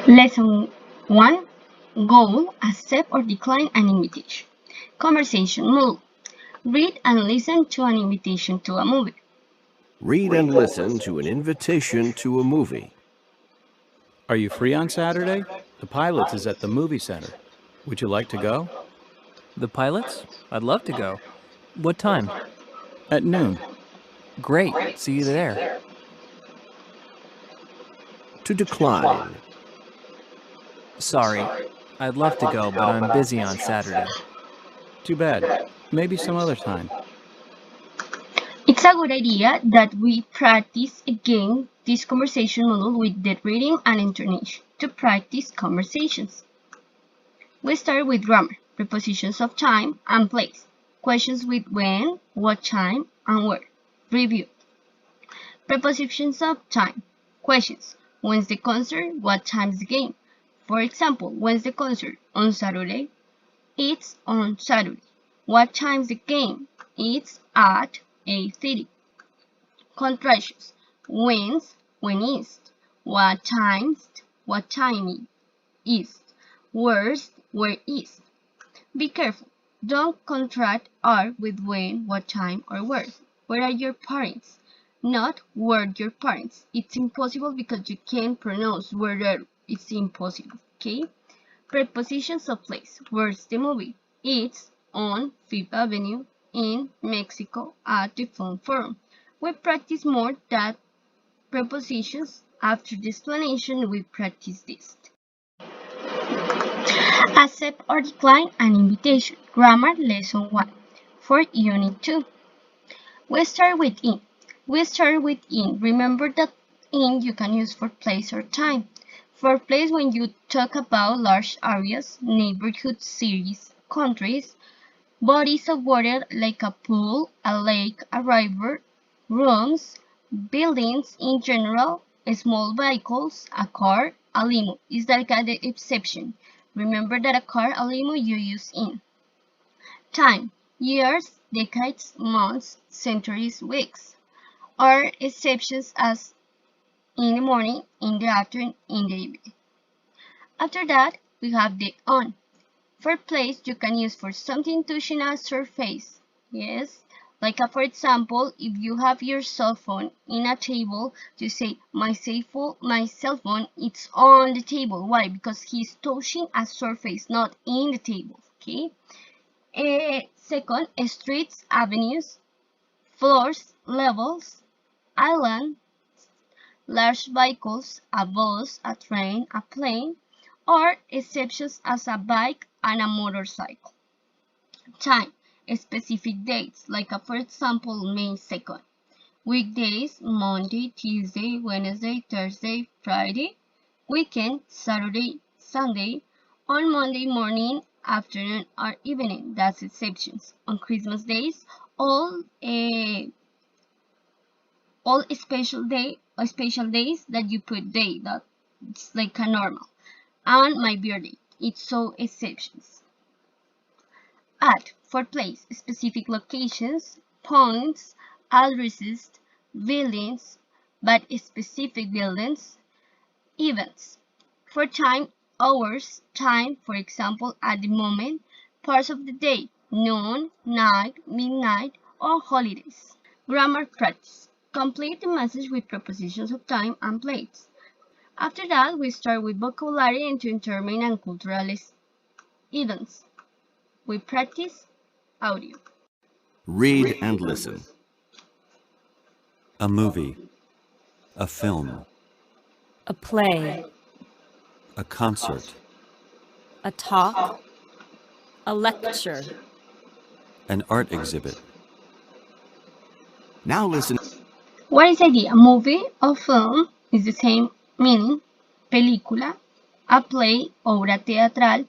Lesson 1. Goal: accept or decline an invitation. Conversation model: read and listen to an invitation to a movie. Read and listen to an invitation to a movie. Are you free on Saturday? The Pilots is at the movie center. Would you like to go? The Pilots? I'd love to go. What time? At noon. Great. See you there. To decline. Sorry. I'd love to go, but I'm busy on Saturday. Too bad. Maybe some other time. It's a good idea that we practice again this conversation model with the reading and intonation to practice conversations. We start with grammar, prepositions of time and place, questions with when, what time, and where. Review. Prepositions of time. Questions: when's the concert? What time's the game? For example, when's the concert? On Saturday. It's on Saturday. What time's the game? It's at 8:30. Contractions: when's, when is, what time's, what time is, where's, where is. Be careful. Don't contract are with when, what time, or where. Where are your parents? Not where your parents. It's impossible because you can't pronounce where are. It's impossible. Okay? Prepositions of place. Where's the movie? It's on Fifth Avenue in Mexico at the Film Forum. We practice more that prepositions. After the explanation, we practice this. Accept or decline an invitation. Grammar Lesson 1 for Unit 2. We start with in. Remember that in you can use for place or time. For place, when you talk about large areas, neighborhoods, cities, countries, bodies of water like a pool, a lake, a river, rooms, buildings in general, small vehicles, a car, a limo is like the exception. Remember that a car, a limo you use in. Time: years, decades, months, centuries, weeks. Are exceptions as in the morning, in the afternoon, in the evening. After that, we have the on. For place, you can use for something touching a surface. Yes, like for example, if you have your cell phone in a table, you say my cell phone it's on the table. Why? Because he's touching a surface, not in the table. Okay. Second, streets, avenues, floors, levels, islands, large vehicles, a bus, a train, a plane, or exceptions as a bike and a motorcycle. Time: specific dates, like for example, May 2nd. Weekdays: Monday, Tuesday, Wednesday, Thursday, Friday. Weekend: Saturday, Sunday. On Monday morning, afternoon, or evening. That's exceptions. On Christmas days, all special days that you put day, that's like a normal. And my birthday, it's so exceptions. At for place, specific locations, points, addresses, buildings, but specific buildings. Events for time, hours, time, for example, at the moment, parts of the day, noon, night, midnight, or holidays. Grammar practice. Complete the message with prepositions of time and place. After that, we start with vocabulary and to determine and cultural events. We practice audio. Read and listen. A movie. A film. A play. A concert. A talk. A lecture. An art exhibit. Now listen. What is idea? A movie or film is the same meaning. Película, a play, obra teatral,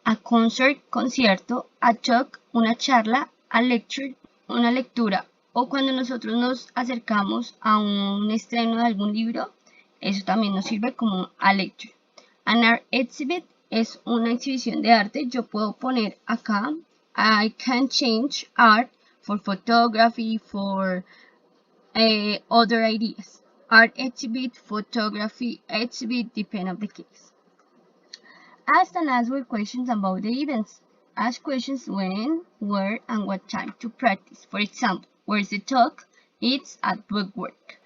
a concert, concierto, a talk, una charla, a lecture, una lectura. O cuando nosotros nos acercamos a un estreno de algún libro, eso también nos sirve como a lecture. An art exhibit es una exhibición de arte. Yo puedo poner acá, I can change art for photography, for other ideas. Art exhibit, photography exhibit, depend on the case. Ask and answer questions about the events. Ask questions when, where, and what time to practice. For example, where's the talk? It's at bookwork.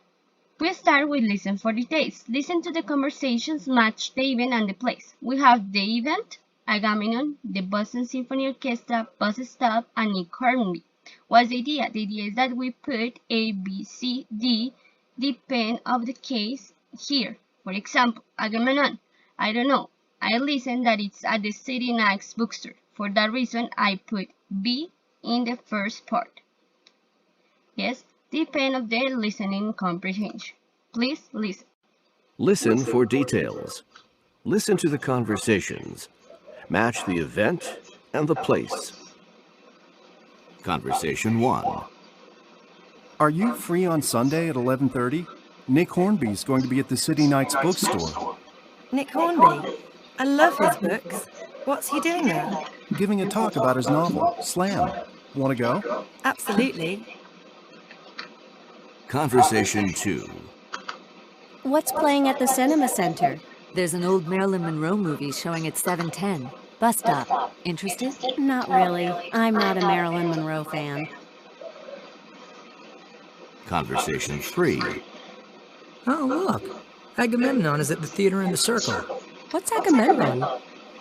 We start with listen for details. Listen to the conversations, match the event and the place. We have the event, Agamemnon, the Boston Symphony Orchestra, bus stop, and Nick Hornby. What's the idea? The idea is that we put A, B, C, D, depend of the case here. For example, Agamemnon. I don't know. I listen that it's at the City Knights bookstore. For that reason, I put B in the first part. Yes, depend of the listening comprehension. Please listen. Listen for details. Listen to the conversations. Match the event and the place. Conversation 1. Are you free on Sunday at 11:30? Nick Hornby's going to be at the City Knights bookstore. Nick Hornby. I love his books. What's he doing there? Giving a talk about his novel, Slam. Want to go? Absolutely. Conversation 2. What's playing at the cinema center? There's an old Marilyn Monroe movie showing at 7:10. Bus stop. Interested? Not really. I'm not a Marilyn Monroe fan. Conversation 3. Oh, look. Agamemnon is at the theater in the Circle. What's Agamemnon?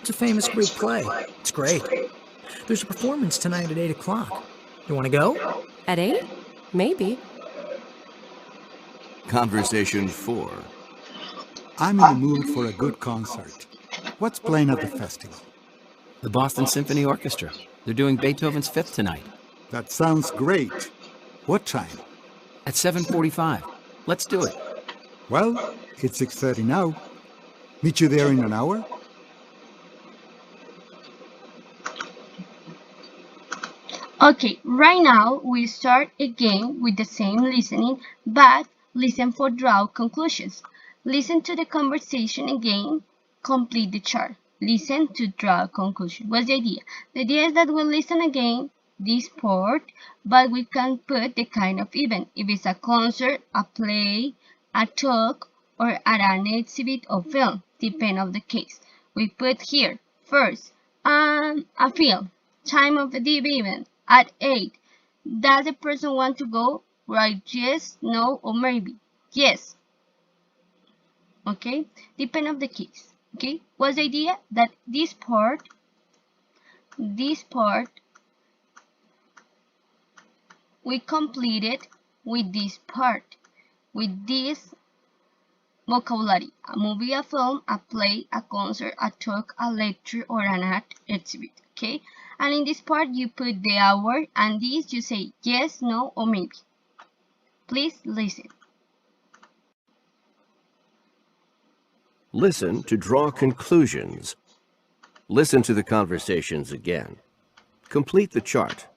It's a famous Greek play. It's great. There's a performance tonight at 8 o'clock. You want to go? At 8? Maybe. Conversation 4. I'm in the mood for a good concert. What's playing at the festival? The Boston Symphony Orchestra. They're doing Beethoven's Fifth tonight. That sounds great. What time? At 7:45. Let's do it. Well, it's 6:30 now. Meet you there in an hour? Okay, right now we start again with the same listening, but listen for draw conclusions. Listen to the conversation again, complete the chart. Listen to draw conclusion. What's the idea? The idea is that we'll listen again this part, but we can put the kind of event. If it's a concert, a play, a talk, or at an exhibit or film, depend of the case. We put here first a film, time of the event at 8. Does the person want to go? Right? Yes, no, or maybe. Yes. Okay, depend of the case. Okay, what's the idea? That this part we completed with this part, with this vocabulary: a movie, a film, a play, a concert, a talk, a lecture, or an art exhibit. Okay, and in this part you put the hour, and this you say yes, no, or maybe. Please listen. Listen to draw conclusions. Listen to the conversations again. Complete the chart.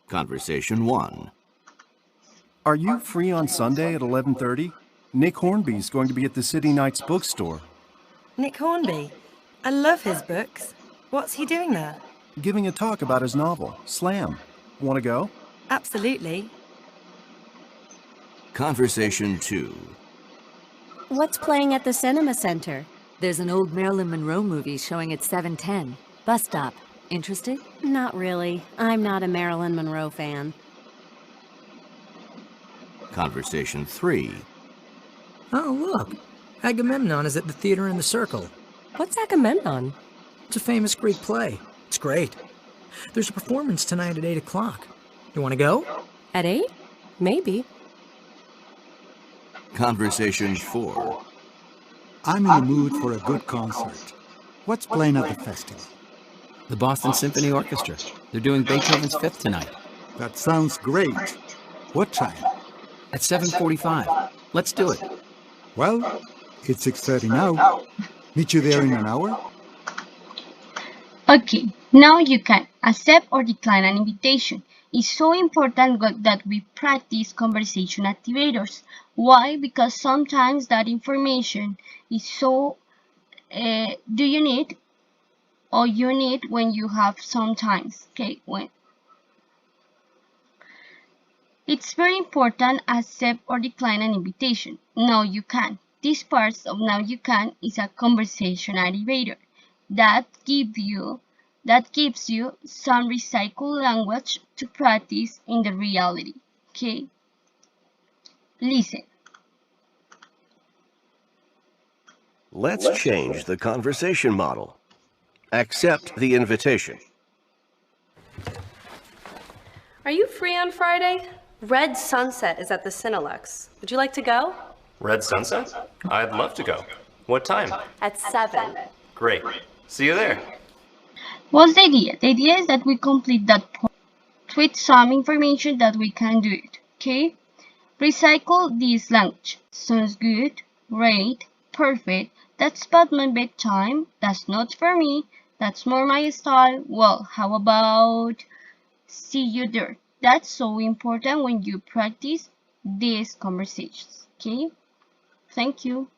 Conversation 1. Are you free on Sunday at 11:30? Nick Hornby's going to be at the City Knights bookstore. Nick Hornby. I love his books. What's he doing there? Giving a talk about his novel, Slam. Want to go? Absolutely. Conversation 2. What's playing at the cinema center? There's an old Marilyn Monroe movie showing at 7:10. Bus stop. Interested? Not really. I'm not a Marilyn Monroe fan. Conversation 3. Oh, look. Agamemnon is at the theater in the Circle. What's Agamemnon? It's a famous Greek play. It's great. There's a performance tonight at 8 o'clock. You want to go? At 8? Maybe. Conversation 4. I'm in the mood for a good concert. What's playing at the festival? The Boston Symphony Orchestra. They're doing Beethoven's Fifth tonight. That sounds great. What time? At 7:45. Let's do it. Well, it's 6:30 now. Meet you there in an hour? Okay, now you can accept or decline an invitation. It's so important that we practice conversation activators. Why? Because sometimes that information is so do you need or you need when you have sometimes. Okay, when it's very important accept or decline an invitation. No, you can. This part of Now You Can is a conversation activator that gives you some recycled language to practice in the reality. Okay? Listen. Let's change the conversation model. Accept the invitation. Are you free on Friday? Red Sunset is at the Cinelex. Would you like to go? Red Sunset? I'd love to go. What time? At 7. Great. See you there. What's the idea? The idea is that we complete that point with some information that we can do it. Okay? Recycle this language. Sounds good. Great. Perfect. That's about my bedtime. That's not for me. That's more my style. Well, how about see you there? That's so important when you practice these conversations. Okay? Thank you.